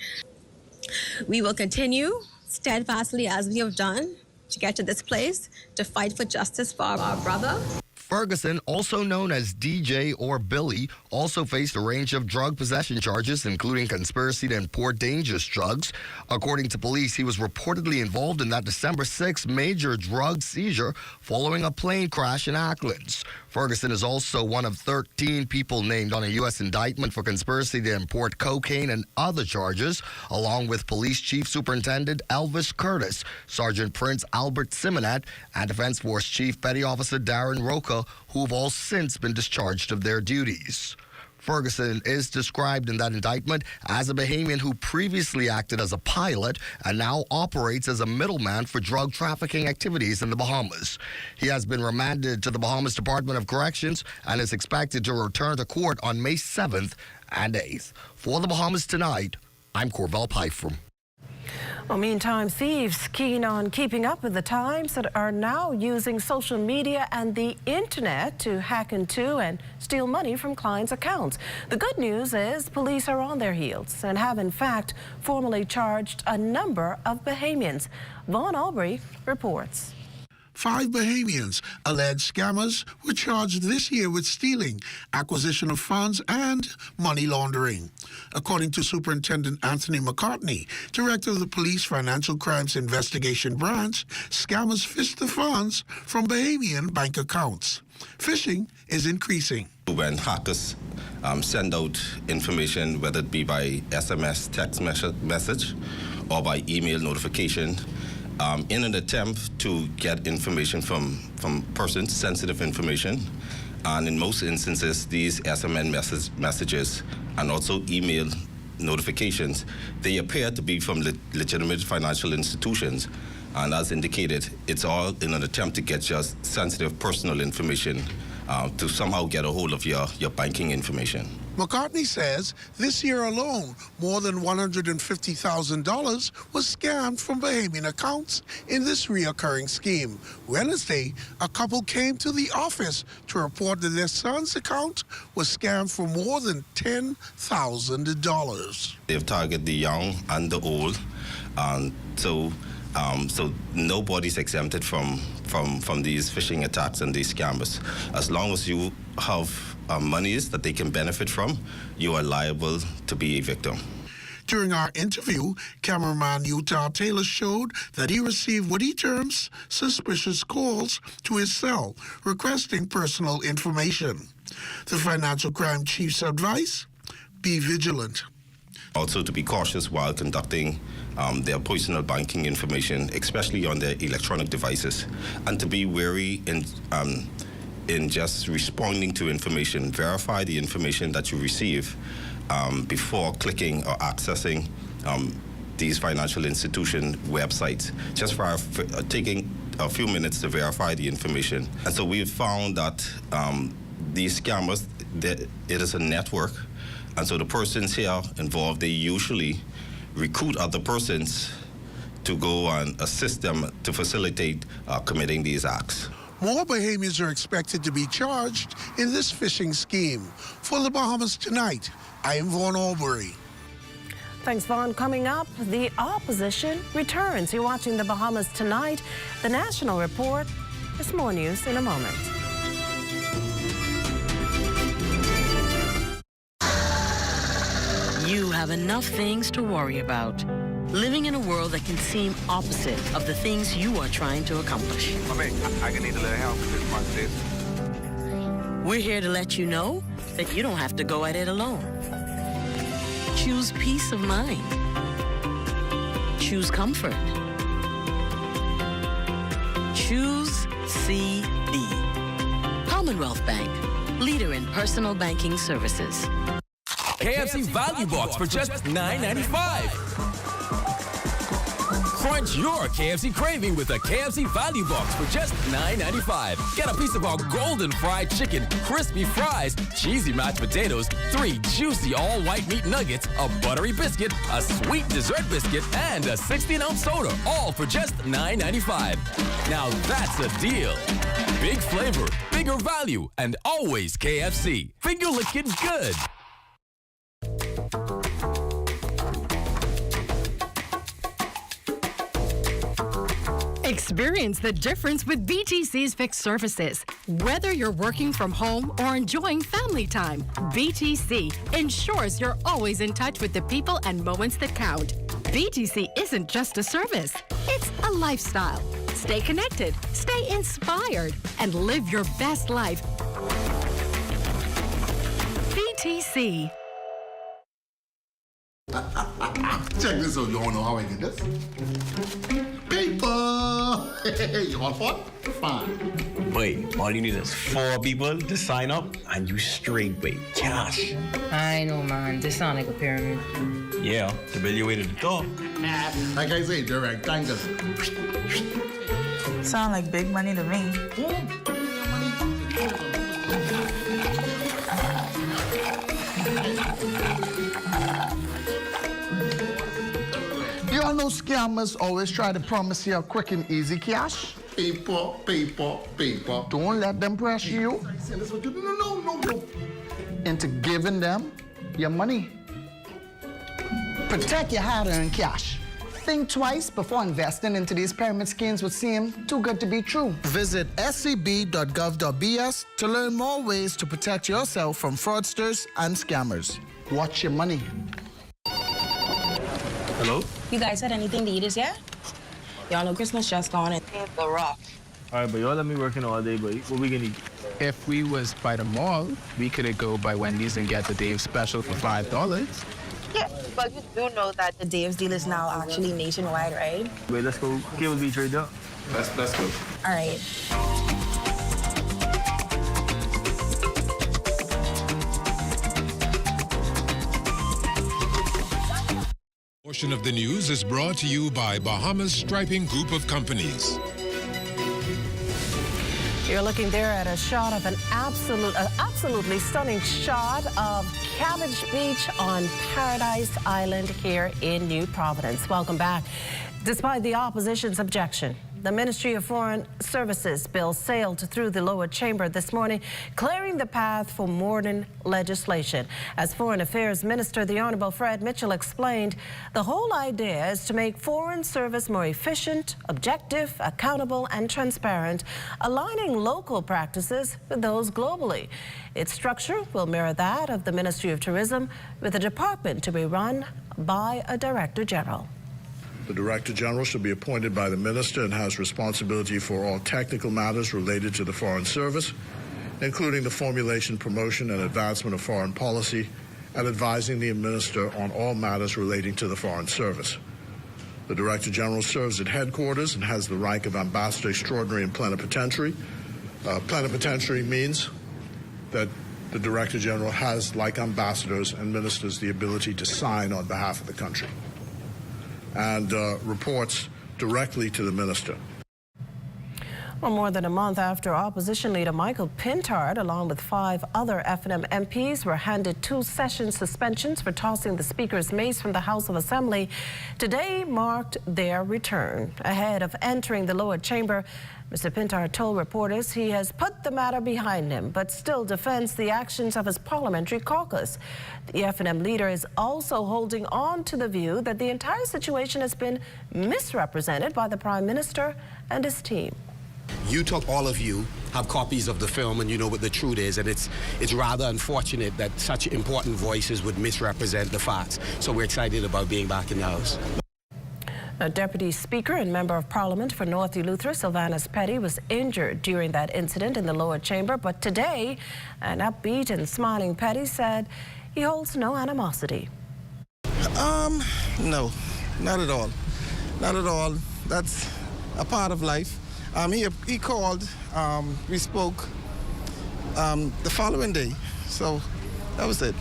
We will continue steadfastly as we have done to get to this place, to fight for justice for our brother. Ferguson, also known as DJ or Billy, also faced a range of drug possession charges, including conspiracy to import dangerous drugs. According to police, he was reportedly involved in that December 6th major drug seizure following a plane crash in Acklands. Ferguson is also one of 13 people named on a U.S. indictment for conspiracy to import cocaine and other charges, along with Police Chief Superintendent Elvis Curtis, Sergeant Prince Albert Simonet, and Defense Force Chief Petty Officer Darren Roca, who have all since been discharged of their duties. Ferguson is described in that indictment as a Bahamian who previously acted as a pilot and now operates as a middleman for drug trafficking activities in the Bahamas. He has been remanded to the Bahamas Department of Corrections and is expected to return to court on May 7th and 8th. For the Bahamas Tonight, I'm Corvell Pyfrom. Well, meantime, thieves keen on keeping up with the times that are now using social media and the internet to hack into and steal money from clients' accounts. The good news is police are on their heels and have, in fact, formally charged a number of Bahamians. Vaughn Aubrey reports. 5 Bahamians, alleged scammers, were charged this year with stealing, acquisition of funds, and money laundering. According to Superintendent Anthony McCartney, director of the Police Financial Crimes Investigation Branch, scammers fished the funds from Bahamian bank accounts. Phishing is increasing. When hackers send out information, whether it be by SMS, text message, or by email notification, in an attempt to get information from persons, sensitive information, and in most instances, these SMS messages and also email notifications, they appear to be from legitimate financial institutions. And as indicated, it's all in an attempt to get just sensitive personal information to somehow get a hold of your banking information. McCartney says this year alone, more than $150,000 was scammed from Bahamian accounts in this reoccurring scheme. Wednesday, a couple came to the office to report that their son's account was scammed for more than $10,000. They've targeted the young and the old, so nobody's exempted from these phishing attacks and these scammers. As long as you have monies that they can benefit from, you are liable to be a victim. During our interview, cameraman Utah Taylor showed that he received what he terms suspicious calls to his cell requesting personal information. The financial crime chief's advice: be vigilant. Also to be cautious while conducting their personal banking information, especially on their electronic devices, and to be wary in just responding to information. Verify the information that you receive before clicking or accessing these financial institution websites. Just for taking a few minutes to verify the information. And so we've found that these scammers, it is a network, and so the persons here involved, they usually recruit other persons to go and assist them to facilitate committing these acts. More Bahamians are expected to be charged in this phishing scheme. For the Bahamas Tonight, I am Vaughn Aubrey. Thanks, Vaughn. Coming up, the opposition returns. You're watching the Bahamas Tonight. The National Report. There's more news in a moment. You have enough things to worry about. Living in a world that can seem opposite of the things you are trying to accomplish. I can need a little help with this month, sis. We're here to let you know that you don't have to go at it alone. Choose peace of mind. Choose comfort. Choose CB. Commonwealth Bank, leader in personal banking services. KFC Value Box for just $9.95. Crunch your KFC craving with a KFC Value Box for just $9.95. Get a piece of our golden fried chicken, crispy fries, cheesy mashed potatoes, 3 juicy all-white meat nuggets, a buttery biscuit, a sweet dessert biscuit, and a 16-ounce soda, all for just $9.95. Now that's a deal. Big flavor, bigger value, and always KFC. Finger licking good. Experience the difference with BTC's fixed services. Whether you're working from home or enjoying family time, BTC ensures you're always in touch with the people and moments that count. BTC isn't just a service, it's a lifestyle. Stay connected, stay inspired, and live your best life BTC. Check this out. You want to know how I did this? Paper! You want fun? Fine. Wait, all you need is 4 people to sign up and you straight pay cash. I know, man. This sounds like a pyramid. Yeah, to build your way to the top. Like I say, the rectangle. Sound like big money to me. You all know scammers always try to promise you a quick and easy cash. Paper, paper, paper. Don't let them pressure you no. into giving them your money. Protect your hard-earned cash. Think twice before investing into these pyramid schemes would seem too good to be true. Visit scb.gov.bs to learn more ways to protect yourself from fraudsters and scammers. Watch your money. Hello? You guys had anything to eat as yet? Y'all know Christmas just gone and things go rough. All right, but y'all let me working all day, but what we gonna eat? If we was by the mall, we could go by Wendy's and get the Dave special for $5. Yeah, but you do know that the Dave's deal is now actually nationwide, right? Wait, let's go. Cable Beach right there. Let's go. All right. Portion of the news is brought to you by Bahamas Striping Group of Companies. You're looking there at a shot of an absolutely stunning shot of Cabbage Beach on Paradise Island here in New Providence. Welcome back. Despite the opposition's objection, the Ministry of Foreign Services bill sailed through the lower chamber this morning, clearing the path for modern legislation. As Foreign Affairs Minister, the Honorable Fred Mitchell explained, the whole idea is to make foreign service more efficient, objective, accountable, and transparent, aligning local practices with those globally. Its structure will mirror that of the Ministry of Tourism, with the department to be run by a Director General. The Director General shall be appointed by the Minister and has responsibility for all technical matters related to the Foreign Service, including the formulation, promotion, and advancement of foreign policy, and advising the Minister on all matters relating to the Foreign Service. The Director General serves at headquarters and has the rank of Ambassador Extraordinary and Plenipotentiary. Plenipotentiary means that the Director General has, like ambassadors and ministers, the ability to sign on behalf of the country and reports directly to the minister. Well, more than a month after opposition leader Michael Pintard, along with 5 other F&M MPs, were handed 2 session suspensions for tossing the Speaker's mace from the House of Assembly, today marked their return. Ahead of entering the lower chamber, Mr. Pintard told reporters he has put the matter behind him, but still defends the actions of his parliamentary caucus. The F&M leader is also holding on to the view that the entire situation has been misrepresented by the Prime Minister and his team. All of you have copies of the film and you know what the truth is, and it's rather unfortunate that such important voices would misrepresent the facts. So we're excited about being back in the House. A Deputy Speaker and Member of Parliament for North Eleuthera, Sylvanus Petty, was injured during that incident in the lower chamber, but today an upbeat and smiling Petty said he holds no animosity. No, not at all. Not at all. That's a part of life. He called, we spoke the following day, so that was it.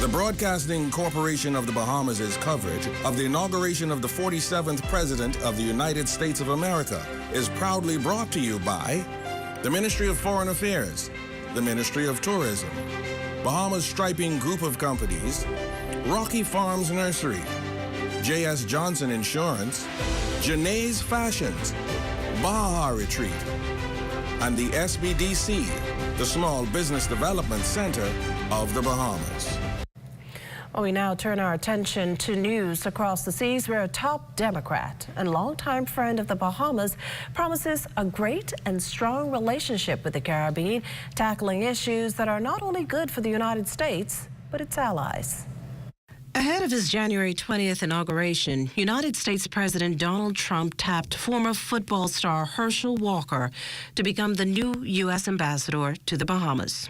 The Broadcasting Corporation of the Bahamas' coverage of the inauguration of the 47th President of the United States of America is proudly brought to you by the Ministry of Foreign Affairs, the Ministry of Tourism, Bahamas Striping Group of Companies, Rocky Farms Nursery, J.S. Johnson Insurance, Janae's Fashions, Baja Retreat, and the SBDC, the Small Business Development Center of the Bahamas. Well, we now turn our attention to news across the seas, where a top Democrat and longtime friend of the Bahamas promises a great and strong relationship with the Caribbean, tackling issues that are not only good for the United States, but its allies. Ahead of his January 20th inauguration, United States President Donald Trump tapped former football star Herschel Walker to become the new U.S. ambassador to the Bahamas.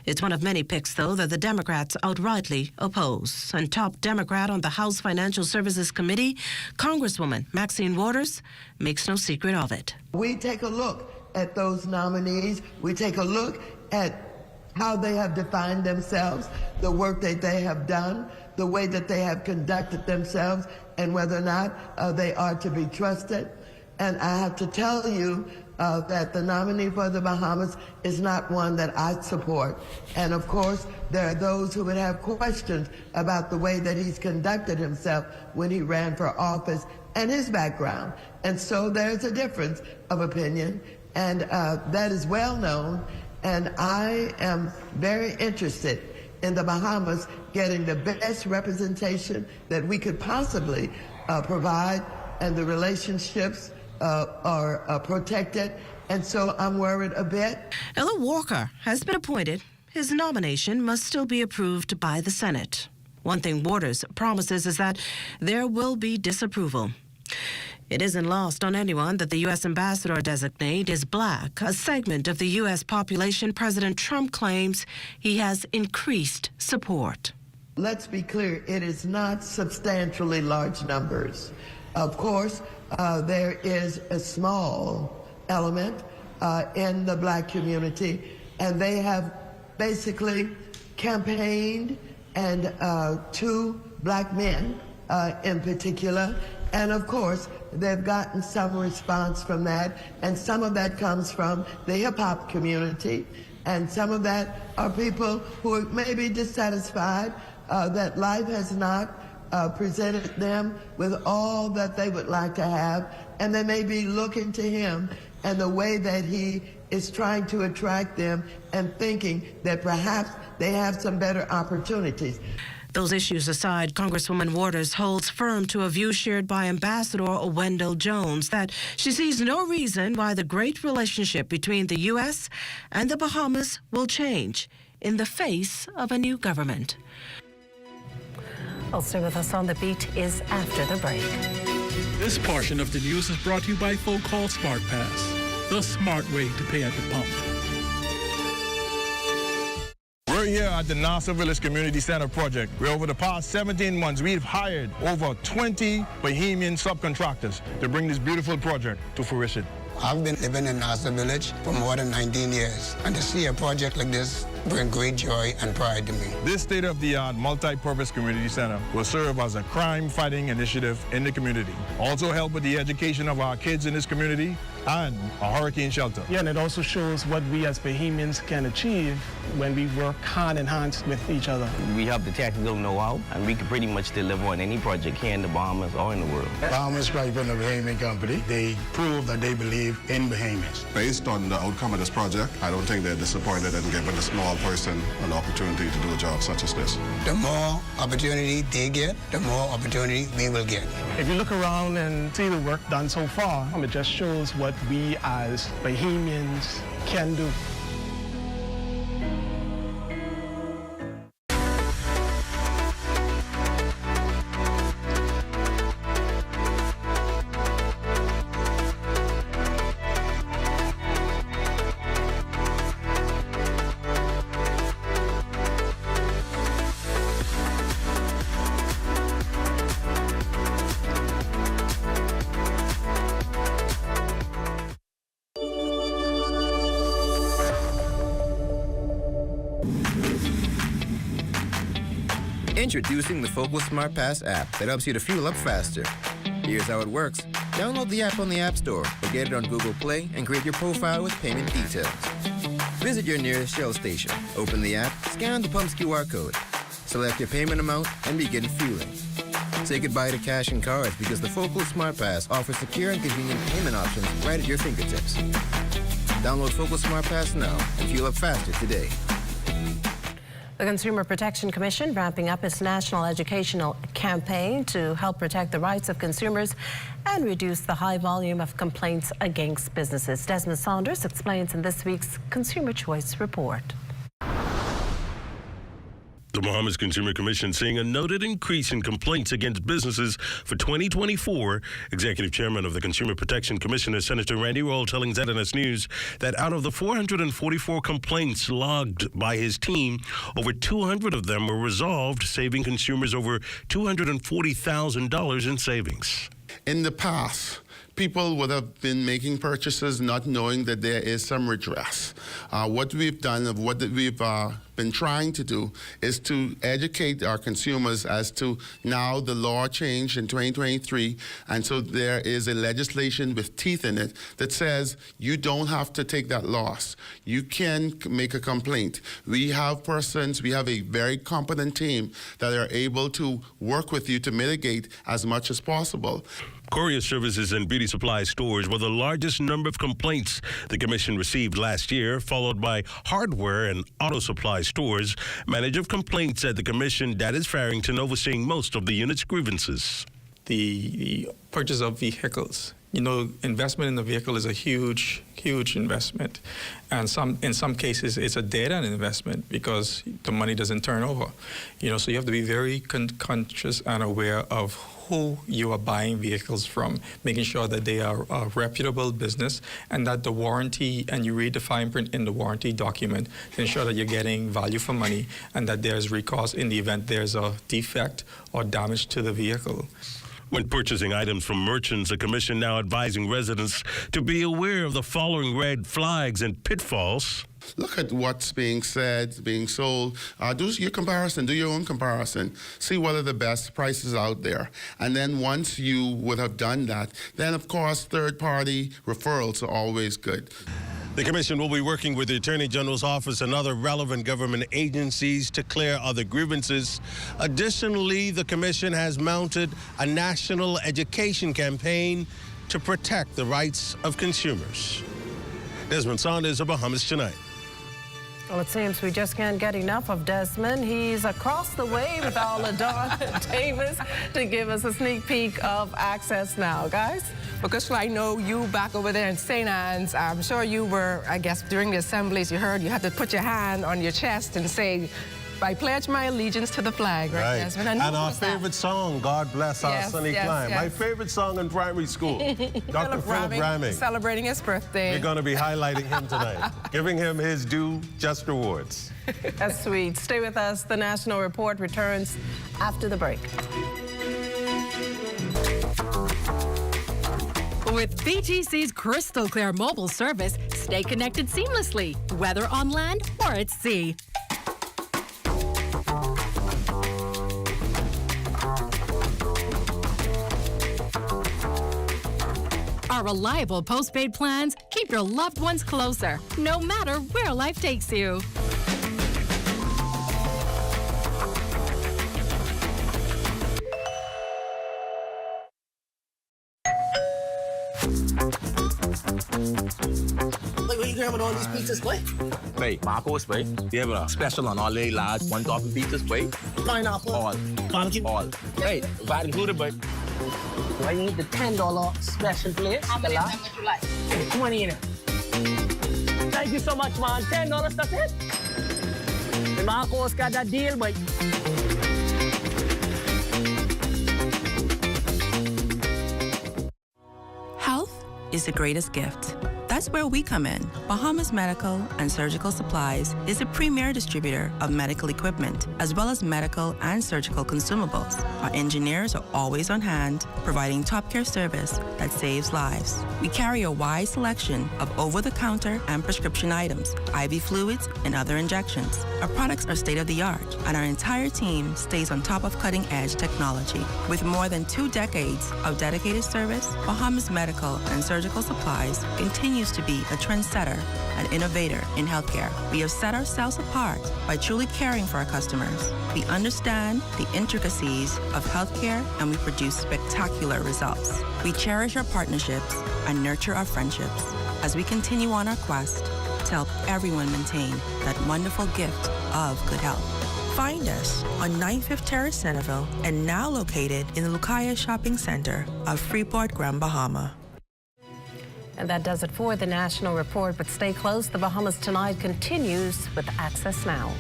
It's one of many picks, though, that the Democrats outrightly oppose. And top Democrat on the House Financial Services Committee, Congresswoman Maxine Waters, makes no secret of it. We take a look at those nominees. We take a look at how they have defined themselves, the work that they have done, the way that they have conducted themselves, and whether or not they are to be trusted. And I have to tell you that the nominee for the Bahamas is not one that I support. And of course, there are those who would have questions about the way that he's conducted himself when he ran for office and his background. And so there's a difference of opinion, and that is well known. And I am very interested in the Bahamas getting the best representation that we could possibly provide, and the relationships are protected. And so I'm worried a bit. Although Walker has been appointed, his nomination must still be approved by the Senate. One thing Waters promises is that there will be disapproval. It isn't lost on anyone that the U.S. ambassador designate is black, a segment of the U.S. population President Trump claims he has increased support. Let's be clear, it is not substantially large numbers. Of course, there is a small element in the black community, and they have basically campaigned, and two black men in particular. And of course, they've gotten some response from that, and some of that comes from the hip-hop community, and some of that are people who may be dissatisfied that life has not presented them with all that they would like to have, and they may be looking to him and the way that he is trying to attract them and thinking that perhaps they have some better opportunities. Those issues aside, Congresswoman Waters holds firm to a view shared by Ambassador Wendell Jones that she sees no reason why the great relationship between the U.S. and the Bahamas will change in the face of a new government. Well, stay with us on The Beat is after the break. This portion of the news is brought to you by folk called Smart Pass, the smart way to pay at the pump. We're here at the Nassau Village Community Center project, where over the past 17 months, we've hired over 20 Bahamian subcontractors to bring this beautiful project to fruition. I've been living in Nassau Village for more than 19 years, and to see a project like this brings great joy and pride to me. This state-of-the-art multi-purpose community center will serve as a crime-fighting initiative in the community, also help with the education of our kids in this community, and a hurricane shelter. Yeah, and it also shows what we as Bahamians can achieve when we work hand in hand with each other. We have the technical know-how, and we can pretty much deliver on any project here in the Bahamas or in the world. Bahamas Pipe and the Bahamian Company, they prove that they believe in Bahamians. Based on the outcome of this project, I don't think they're disappointed in giving a small person an opportunity to do a job such as this. The more opportunity they get, the more opportunity we will get. If you look around and see the work done so far, it just shows what we as Bahamians can do. Introducing the Focal Smart Pass app that helps you to fuel up faster. Here's how it works. Download the app on the App Store or get it on Google Play and create your profile with payment details. Visit your nearest Shell station. Open the app, scan the pump's QR code, select your payment amount, and begin fueling. Say goodbye to cash and cards because the Focal Smart Pass offers secure and convenient payment options right at your fingertips. Download Focal Smart Pass now and fuel up faster today. The Consumer Protection Commission ramping up its national educational campaign to help protect the rights of consumers and reduce the high volume of complaints against businesses. Desmond Saunders explains in this week's Consumer Choice Report. The Bahamas Consumer Commission seeing a noted increase in complaints against businesses for 2024. Executive Chairman of the Consumer Protection Commissioner, Senator Randy Roll, telling ZNS News that out of the 444 complaints logged by his team, over 200 of them were resolved, saving consumers over $240,000 in savings. In the past, people would have been making purchases not knowing that there is some redress. What we've done, what we've been trying to do, is to educate our consumers as to now the law changed in 2023, and so there is a legislation with teeth in it that says you don't have to take that loss. You can make a complaint. We have a very competent team that are able to work with you to mitigate as much as possible. Courier services and beauty supply stores were the largest number of complaints the Commission received last year, followed by hardware and auto supply stores. Manager of complaints at the Commission, Dadis Farrington, overseeing most of the unit's grievances. The purchase of vehicles. You know, investment in the vehicle is a huge investment. And in some cases, it's a dead-end investment because the money doesn't turn over. You know, so you have to be very conscious and aware of who you are buying vehicles from, making sure that they are a reputable business and that the warranty, and you read the fine print in the warranty document to ensure that you're getting value for money and that there's recourse in the event there's a defect or damage to the vehicle. When purchasing items from merchants, the Commission now advising residents to be aware of the following red flags and pitfalls. Look at what's being said, being sold. Do your comparison, do your own comparison. See what are the best prices out there. And then once you would have done that, then of course third-party referrals are always good. The Commission will be working with the Attorney General's office and other relevant government agencies to clear other grievances. Additionally, the Commission has mounted a national education campaign to protect the rights of consumers. Desmond Saunders of Bahamas Tonight. Well, it seems we just can't get enough of Desmond. He's across the way with all of Dawn Davis to give us a sneak peek of Access Now. Guys? Because I know you back over there in St. Anne's, I'm sure you were, I guess, during the assemblies you heard you had to put your hand on your chest and say, I pledge my allegiance to the flag, right, Desmond? And our favorite song, God Bless Our Sunny Climb. Yes. My favorite song in primary school, Dr. Philip Ramming. Celebrating his birthday. We're going to be highlighting him tonight, giving him his due just rewards. That's sweet. Stay with us. The National Report returns after the break. With BGC's crystal clear mobile service, stay connected seamlessly, whether on land or at sea. Our reliable postpaid plans keep your loved ones closer, no matter where life takes you. Wait, what are you grabbing all these pizzas, boy? Wait, Marcos, wait. They have a special on all day large, one topping pizzas, wait. Pineapple. All. Pumpkin. All. Wait, VAT included, but. I need the $10 special plate. How many would you like? 20 in it. Thank you so much, man. $10, that's it. The Marcos got that deal, boy. Health is the greatest gift. That's where we come in. Bahamas Medical and Surgical Supplies is a premier distributor of medical equipment, as well as medical and surgical consumables. Our engineers are always on hand, providing top care service that saves lives. We carry a wide selection of over-the-counter and prescription items, IV fluids, and other injections. Our products are state-of-the-art, and our entire team stays on top of cutting-edge technology. With more than 2 decades of dedicated service, Bahamas Medical and Surgical Supplies continues to be a trendsetter and innovator in healthcare. We have set ourselves apart by truly caring for our customers. We understand the intricacies of healthcare, and we produce spectacular results. We cherish our partnerships and nurture our friendships as we continue on our quest to help everyone maintain that wonderful gift of good health. Find us on 95th Terrace, Centerville, and now located in the Lucaya Shopping Center of Freeport, Grand Bahama. And that does it for the National Report, but stay close. The Bahamas Tonight continues with Access Now.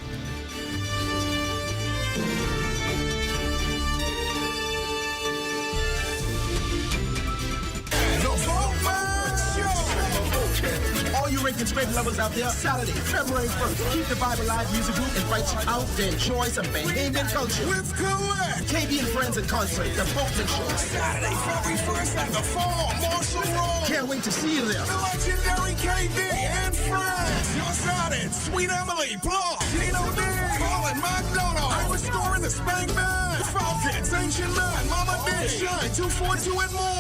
All you Rankin Scrape lovers out there, Saturday, February 1st, Keep the Vibe Alive Music Group invites you out to enjoy some Bahamian culture. With Collect! KB and Friends in concert, the Boatman Show. Saturday, February 1st at the Fall, Marshall Road. Can't wait to see you there. The legendary KB and Friends. Your Sonic, Sweet Emily, Blanc, Gino D, Colin McDonald, Irish Store in the Spank Man, The Falcons, Ancient Man, Mama D, Shine, 242 and more.